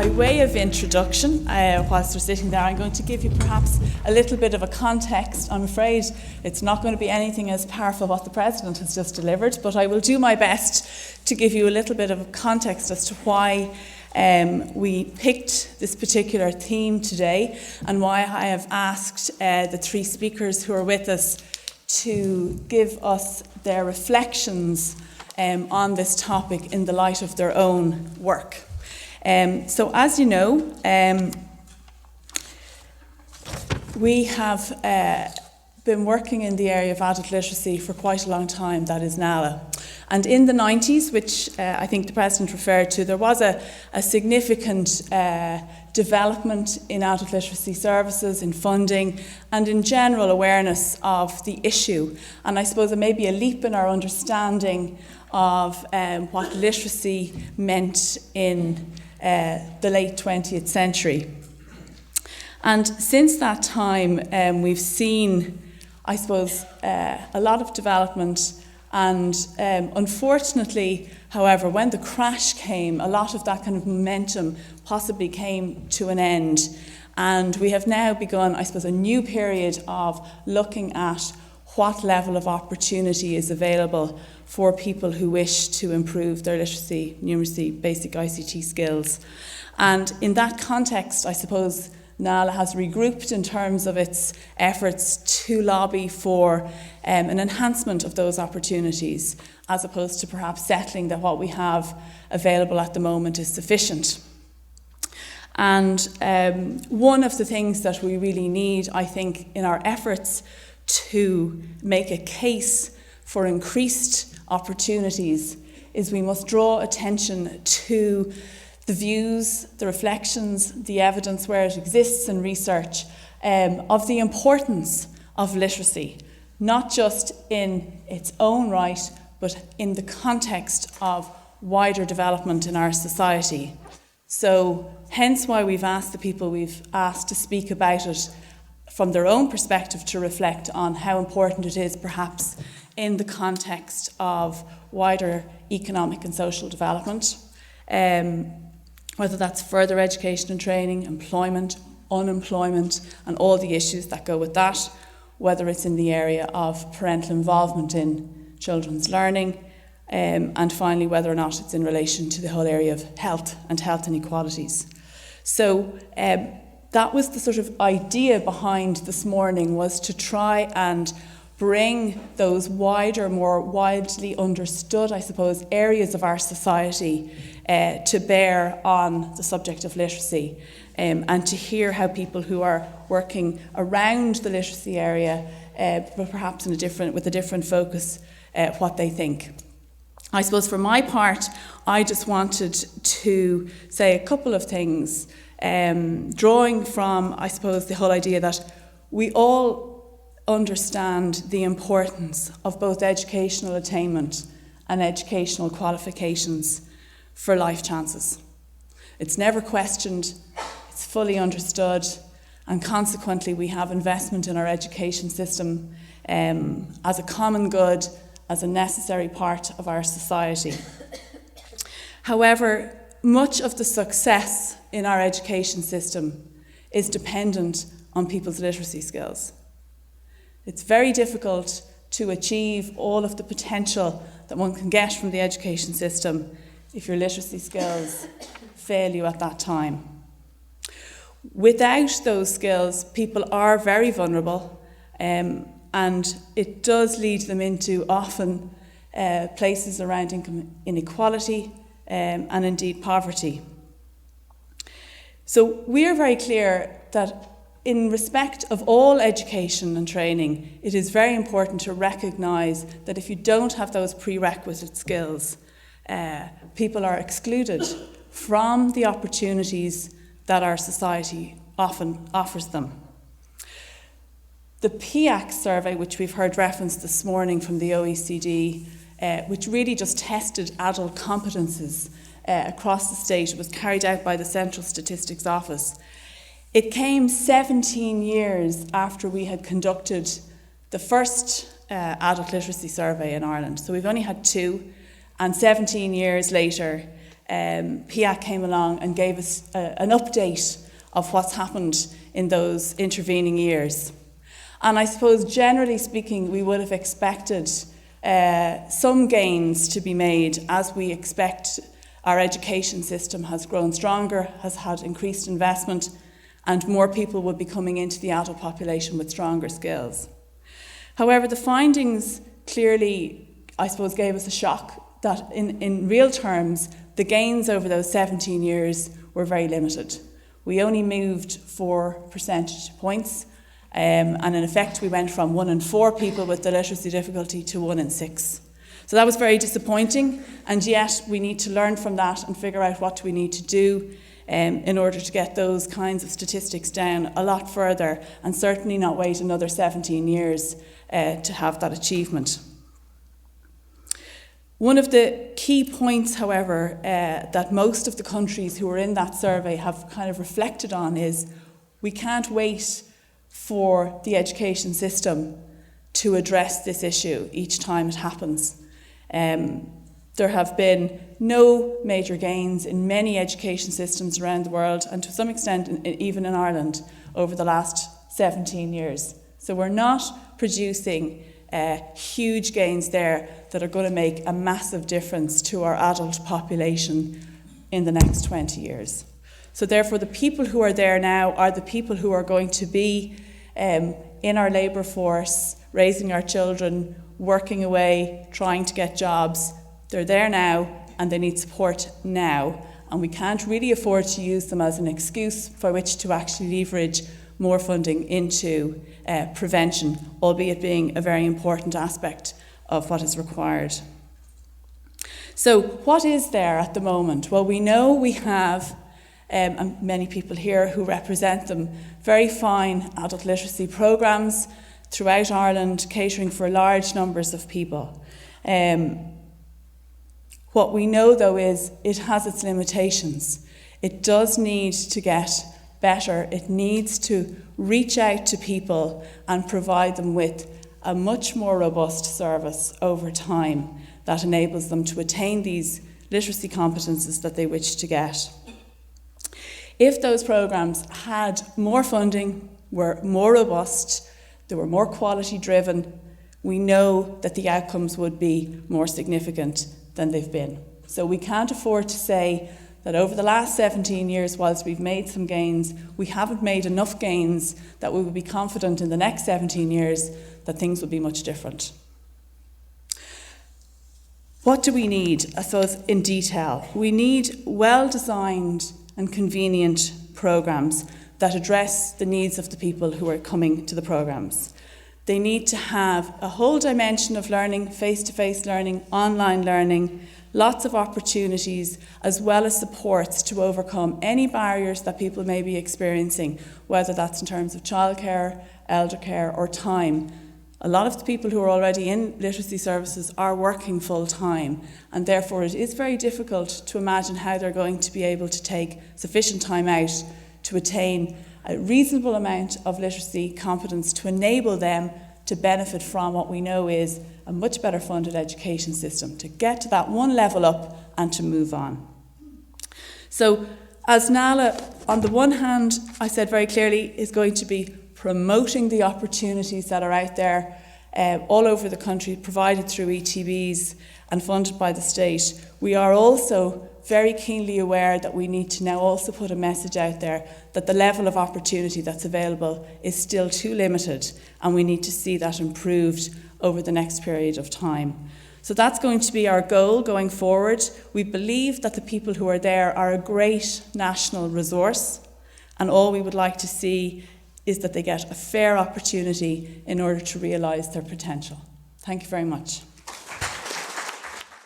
by way of introduction, whilst we're sitting there, I'm going to give you perhaps a little bit of a context. I'm afraid it's not going to be anything as powerful what the President has just delivered, but I will do my best to give you a little bit of a context as to why we picked this particular theme today and why I have asked the three speakers who are with us to give us their reflections on this topic in the light of their own work. So as you know, we have been working in the area of adult literacy for quite a long time, that is NALA. And in the 90s, which I think the President referred to, there was a significant development in adult literacy services, in funding, and in general awareness of the issue. And I suppose there may be a leap in our understanding of what literacy meant in the late 20th century. And since that time, we've seen, I suppose, a lot of development. And unfortunately, however, when the crash came, a lot of that kind of momentum possibly came to an end. And we have now begun, I suppose, a new period of looking at what level of opportunity is available for people who wish to improve their literacy, numeracy, basic ICT skills. And in that context, I suppose, NALA has regrouped in terms of its efforts to lobby for an enhancement of those opportunities, as opposed to perhaps settling that what we have available at the moment is sufficient. And one of the things that we really need, I think, in our efforts to make a case for increased opportunities is we must draw attention to the views, the reflections, the evidence where it exists in research of the importance of literacy, not just in its own right, but in the context of wider development in our society. So hence why we've asked the people we've asked to speak about it from their own perspective to reflect on how important it is perhaps in the context of wider economic and social development. Whether that's further education and training, employment, unemployment, and all the issues that go with that, whether it's in the area of parental involvement in children's learning, and finally, whether or not it's in relation to the whole area of health inequalities. So that was the sort of idea behind this morning, was to try and bring those wider, more widely understood, I suppose, areas of our society to bear on the subject of literacy, and to hear how people who are working around the literacy area, but perhaps with a different focus, what they think. I suppose for my part, I just wanted to say a couple of things, drawing from, I suppose, the whole idea that we all understand the importance of both educational attainment and educational qualifications for life chances. It's never questioned, it's fully understood, and consequently we have investment in our education system as a common good, as a necessary part of our society. However, much of the success in our education system is dependent on people's literacy skills. It's very difficult to achieve all of the potential that one can get from the education system if your literacy skills fail you at that time. Without those skills, people are very vulnerable, and it does lead them into often places around income inequality and indeed poverty. So we are very clear that in respect of all education and training, it is very important to recognise that if you don't have those prerequisite skills, people are excluded from the opportunities that our society often offers them. The PIAC survey, which we've heard referenced this morning from the OECD, which really just tested adult competences across the state, was carried out by the Central Statistics Office. It came 17 years after we had conducted the first adult literacy survey in Ireland. So we've only had two, and 17 years later, PIAC came along and gave us an update of what's happened in those intervening years. And I suppose, generally speaking, we would have expected some gains to be made, as we expect our education system has grown stronger, has had increased investment, and more people would be coming into the adult population with stronger skills. However, the findings clearly, I suppose, gave us a shock that in real terms, the gains over those 17 years were very limited. We only moved 4 percentage points, and in effect we went from 1 in 4 people with the literacy difficulty to 1 in 6. So that was very disappointing, and yet we need to learn from that and figure out what we need to do in order to get those kinds of statistics down a lot further, and certainly not wait another 17 years to have that achievement. One of the key points, however, that most of the countries who were in that survey have kind of reflected on is we can't wait for the education system to address this issue each time it happens. There have been no major gains in many education systems around the world, and to some extent even in Ireland, over the last 17 years. So we're not producing huge gains there that are going to make a massive difference to our adult population in the next 20 years. So therefore, the people who are there now are the people who are going to be in our labour force, raising our children, working away, trying to get jobs. They're there now and they need support now, and we can't really afford to use them as an excuse for which to actually leverage more funding into prevention, albeit being a very important aspect of what is required. So what is there at the moment? Well, we know we have, and many people here who represent them, very fine adult literacy programmes throughout Ireland, catering for large numbers of people. What we know, though, is it has its limitations. It does need to get better. It needs to reach out to people and provide them with a much more robust service over time that enables them to attain these literacy competences that they wish to get. If those programmes had more funding, were more robust, they were more quality driven, we know that the outcomes would be more significant than they've been. So we can't afford to say that over the last 17 years, whilst we've made some gains, we haven't made enough gains that we would be confident in the next 17 years that things will be much different. What do we need, I suppose, in detail? We need well-designed and convenient programmes that address the needs of the people who are coming to the programmes. They need to have a whole dimension of learning, face-to-face learning, online learning, lots of opportunities, as well as supports to overcome any barriers that people may be experiencing, whether that's in terms of childcare, elder care, or time. A lot of the people who are already in literacy services are working full-time, and therefore it is very difficult to imagine how they're going to be able to take sufficient time out to attain a reasonable amount of literacy competence to enable them to benefit from what we know is a much better funded education system, to get to that one level up and to move on. So as NALA, on the one hand, I said very clearly, is going to be promoting the opportunities that are out there all over the country, provided through ETBs and funded by the state. We are also very keenly aware that we need to now also put a message out there that the level of opportunity that's available is still too limited, and we need to see that improved over the next period of time. So that's going to be our goal going forward. We believe that the people who are there are a great national resource, and all we would like to see is that they get a fair opportunity in order to realise their potential. Thank you very much.